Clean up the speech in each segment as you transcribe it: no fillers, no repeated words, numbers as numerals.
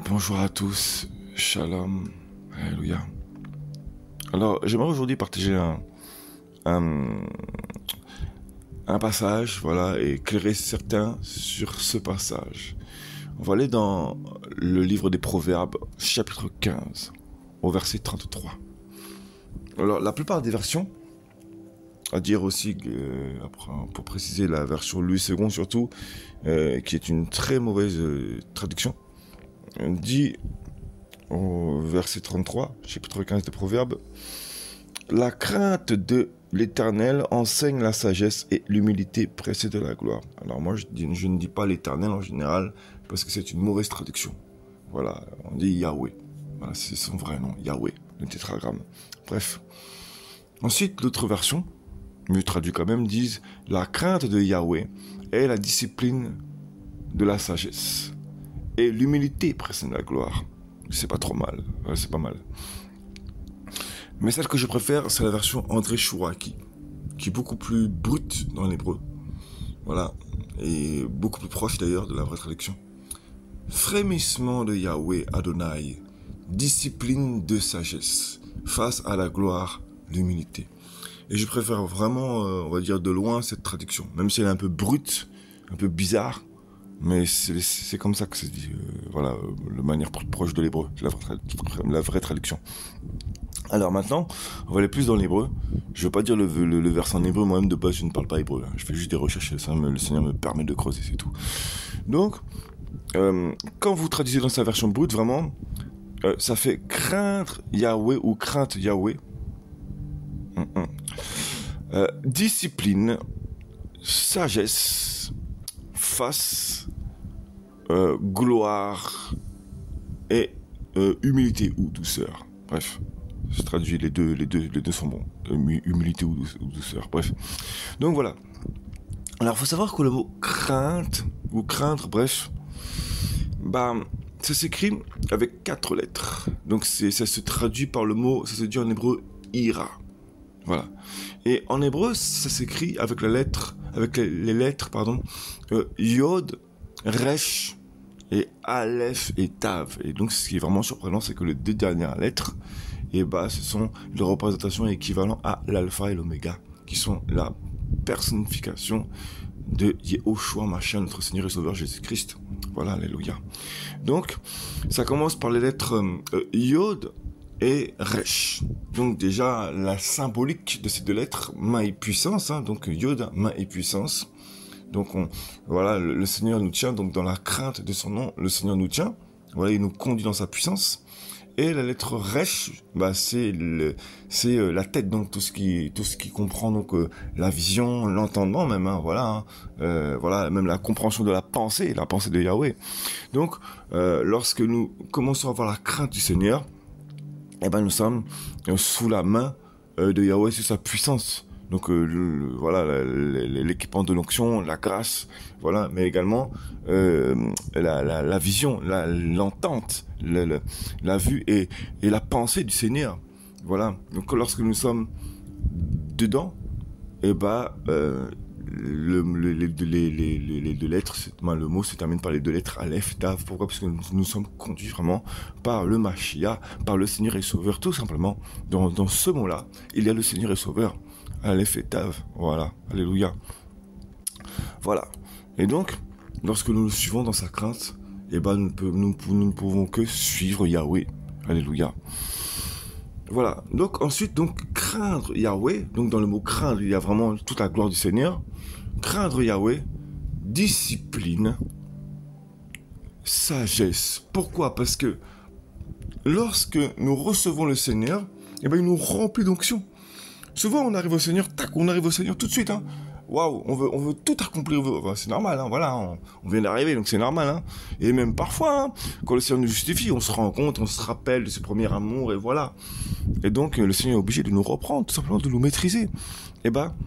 Bonjour à tous, Shalom, Alléluia. Alors, j'aimerais aujourd'hui partager un passage, voilà, et éclairer certains sur ce passage. On va aller dans le livre des Proverbes, chapitre 15, au verset 33. Alors, la plupart des versions, à dire aussi, pour préciser la version Louis II surtout, qui est une très mauvaise traduction, dit au verset 33, chapitre 15 des Proverbes, « La crainte de l'Éternel enseigne la sagesse et l'humilité précède la gloire. » Alors moi, je ne dis pas l'Éternel en général, parce que c'est une mauvaise traduction. Voilà, on dit Yahweh. Voilà, c'est son vrai nom, Yahweh, le tétragramme. Bref. Ensuite, l'autre version, mieux traduit quand même, disent « La crainte de Yahweh est la discipline de la sagesse. Et l'humilité précède la gloire. » C'est pas trop mal. Ouais, c'est pas mal. Mais celle que je préfère, c'est la version André Chouraki, qui est beaucoup plus brute dans l'hébreu. Voilà. Et beaucoup plus proche d'ailleurs de la vraie traduction. Frémissement de Yahweh Adonai, discipline de sagesse, face à la gloire, l'humilité. Et je préfère vraiment, on va dire de loin, cette traduction. Même si elle est un peu brute, un peu bizarre, mais c'est comme ça que c'est dit, voilà, de manière plus proche de l'hébreu, la vraie traduction. Alors maintenant, on va aller plus dans l'hébreu. Je ne veux pas dire le verset en hébreu, moi-même de base je ne parle pas hébreu, hein. Je fais juste des recherches, le Seigneur me permet de creuser, c'est tout. Donc, quand vous traduisez dans sa version brute, vraiment, ça fait craindre Yahweh ou crainte Yahweh. Discipline, sagesse, face, gloire et humilité ou douceur. Bref, je traduis les deux sont bons. Humilité ou douceur. Bref. Donc voilà. Alors, il faut savoir que le mot crainte ou craindre, bref, bah, ça s'écrit avec 4 lettres. Donc ça se traduit par le mot, ça se dit en hébreu ira. Voilà. Et en hébreu, ça s'écrit avec les lettres, Yod, Resh et Aleph et Tav. Et donc, ce qui est vraiment surprenant, c'est que les 2 dernières lettres, et bah, ce sont les représentations équivalentes à l'alpha et l'oméga, qui sont la personnification de Yehoshua Mashiach, notre Seigneur et Sauveur Jésus-Christ. Voilà, alléluia. Donc, ça commence par les lettres Yod et Resh. Donc déjà, la symbolique de ces 2 lettres, main et puissance, hein, donc Yod, main et puissance. Donc voilà, le Seigneur nous tient, donc dans la crainte de son nom, le Seigneur nous tient. Voilà, il nous conduit dans sa puissance. Et la lettre Resh, bah c'est la tête, donc tout ce qui comprend donc la vision, l'entendement même, hein, voilà, voilà, même la compréhension de la pensée de Yahweh. Donc lorsque nous commençons à avoir la crainte du Seigneur, eh ben nous sommes sous la main de Yahweh, sous sa puissance. Donc voilà, l'équipement de l'onction, la grâce, voilà, mais également la vision, l'entente, la vue et la pensée du Seigneur. Voilà. Donc lorsque nous sommes dedans, et bah les 2 lettres, le mot se termine par les 2 lettres Aleph, Tav. Pourquoi? Parce que nous sommes conduits vraiment par le Mashiach, par le Seigneur et Sauveur, tout simplement. Dans ce mot-là, il y a le Seigneur et Sauveur, Aleph et Tav. Voilà, alléluia. Voilà. Et donc, lorsque nous le suivons dans sa crainte, eh ben nous ne pouvons que suivre Yahweh. Alléluia. Voilà. Donc ensuite, craindre Yahweh. Donc dans le mot craindre, il y a vraiment toute la gloire du Seigneur. Craindre Yahweh, discipline, sagesse. Pourquoi? Parce que lorsque nous recevons le Seigneur, eh ben il nous remplit d'onction. Souvent on arrive au Seigneur, tout de suite, hein. Waouh, on veut tout accomplir, c'est normal, hein, voilà, on vient d'arriver, donc c'est normal, hein. Et même parfois, hein, quand le Seigneur nous justifie, on se rend compte, on se rappelle de ses premiers amours, et voilà. Et donc, le Seigneur est obligé de nous reprendre, tout simplement, de nous maîtriser. Et bah,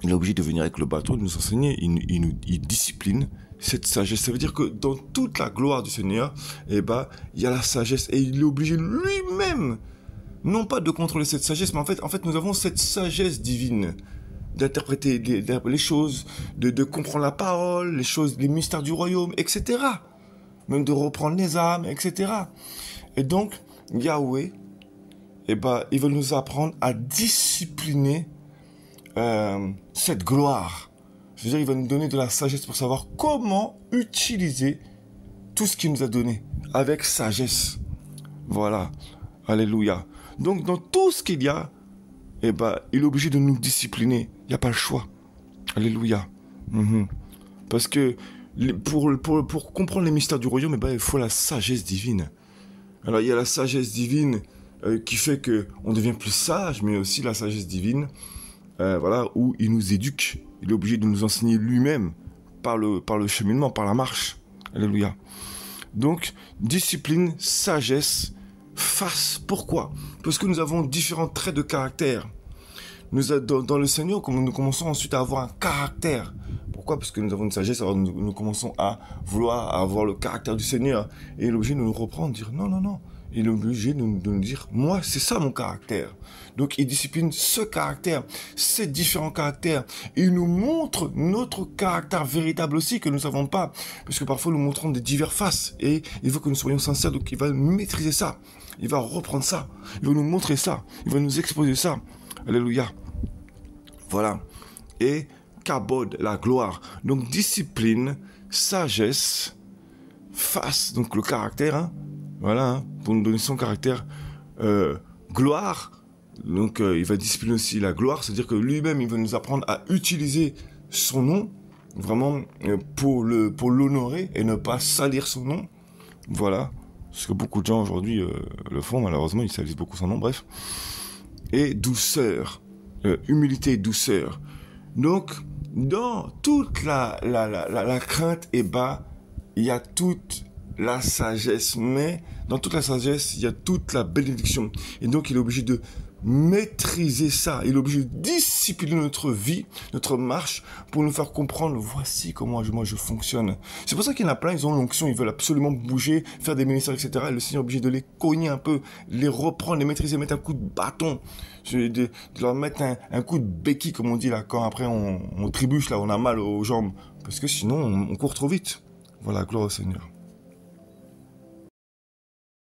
il est obligé de venir avec le bâton, de nous enseigner, il discipline cette sagesse. Ça veut dire que dans toute la gloire du Seigneur, et bah, il y a la sagesse, et il est obligé lui-même, non pas de contrôler cette sagesse, mais en fait, nous avons cette sagesse divine, d'interpréter les choses, de comprendre la parole, les mystères du royaume, etc. même de reprendre les âmes, etc. Et donc, Yahweh, il veut nous apprendre à discipliner cette gloire. Je veux dire, il va nous donner de la sagesse pour savoir comment utiliser tout ce qu'il nous a donné avec sagesse. Voilà. Alléluia. Donc, dans tout ce qu'il y a, il est obligé de nous discipliner. Il n'y a pas le choix. Alléluia. Parce que pour comprendre les mystères du royaume, il faut la sagesse divine. Alors, il y a la sagesse divine qui fait qu'on devient plus sage, mais aussi la sagesse divine, où il nous éduque. Il est obligé de nous enseigner lui-même par le cheminement, par la marche. Alléluia. Donc, discipline, sagesse, face. Pourquoi? Parce que nous avons différents traits de caractère. Dans le Seigneur, nous commençons ensuite à avoir un caractère. Pourquoi? Parce que nous avons une sagesse, alors nous commençons à vouloir avoir le caractère du Seigneur. Et il est obligé de nous reprendre, de dire non. Il est obligé de nous dire, moi, c'est ça mon caractère. Donc, il discipline ce caractère, ces différents caractères. Et il nous montre notre caractère véritable aussi, que nous ne savons pas. Parce que parfois, nous montrons des diverses faces. Et il veut que nous soyons sincères, donc il va maîtriser ça. Il va reprendre ça. Il va nous montrer ça. Il va nous exposer ça. Alléluia. Voilà. Et kabod, la gloire. Donc, discipline, sagesse, face, donc le caractère, voilà, pour nous donner son caractère, gloire. Donc, il va discipliner aussi la gloire, c'est-à-dire que lui-même, il va nous apprendre à utiliser son nom, vraiment, pour l'honorer et ne pas salir son nom. Voilà. Parce que beaucoup de gens aujourd'hui le font, malheureusement, ils salissent beaucoup son nom, bref. Et douceur, humilité et douceur. Donc, dans toute la crainte, il y a toute la sagesse. Mais dans toute la sagesse, il y a toute la bénédiction. Et donc, il est obligé de maîtriser ça. Il est obligé de discipliner notre vie, notre marche, pour nous faire comprendre, voici comment moi je fonctionne. C'est pour ça qu'il y en a plein, ils ont l'onction, ils veulent absolument bouger, faire des ministères, etc. Et le Seigneur est obligé de les cogner un peu, les reprendre, les maîtriser, mettre un coup de bâton, de leur mettre un coup de béquille, comme on dit là, quand après on trébuche, là, on a mal aux jambes. Parce que sinon, on court trop vite. Voilà, gloire au Seigneur.